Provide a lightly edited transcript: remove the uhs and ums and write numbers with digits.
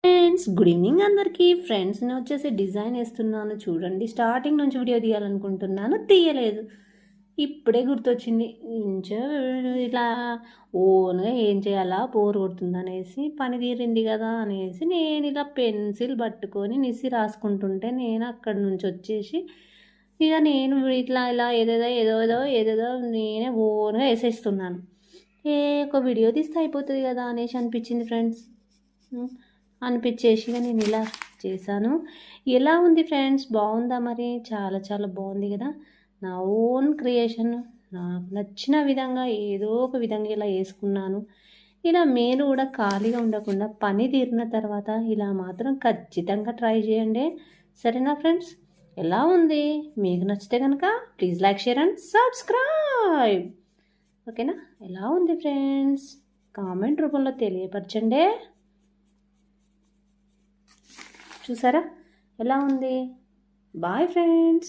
Friends, good evening అందరికీ. ఫ్రెండ్స్ని వచ్చేసి డిజైన్ వేస్తున్నాను చూడండి. స్టార్టింగ్ నుంచి వీడియో తీయాలనుకుంటున్నాను, తీయలేదు. ఇప్పుడే గుర్తొచ్చింది. ఇట్లా ఓన్గా ఏం చేయాలా, బోర్ కొడుతుంది అనేసి, పని తీరింది కదా అనేసి నేను ఇలా పెన్సిల్ పట్టుకొని నిసి రాసుకుంటుంటే నేను అక్కడి నుంచి వచ్చేసి ఇక నేను ఇట్లా ఇలా ఏదేదో నేనే ఓన్గా వేసేస్తున్నాను. ఒక వీడియో తీస్తే అయిపోతుంది కదా అనేసి అనిపించింది ఫ్రెండ్స్. అనిపించేసి నేను ఇలా చేశాను. ఎలా ఉంది ఫ్రెండ్స్, బాగుందా? మరి చాలా చాలా బాగుంది కదా. నా ఓన్ క్రియేషన్, నాకు నచ్చిన విధంగా ఏదో ఒక విధంగా ఇలా వేసుకున్నాను. ఇలా మీరు కూడా ఖాళీగా ఉండకుండా పని తీరిన తర్వాత ఇలా మాత్రం ఖచ్చితంగా ట్రై చేయండి, సరేనా ఫ్రెండ్స్? ఎలా ఉంది? మీకు నచ్చితే కనుక please like, share and subscribe. ఓకేనా? ఎలా ఉంది ఫ్రెండ్స్, కామెంట్ రూపంలో తెలియపరచండి. చూసారా ఎలా ఉంది? Boy friends.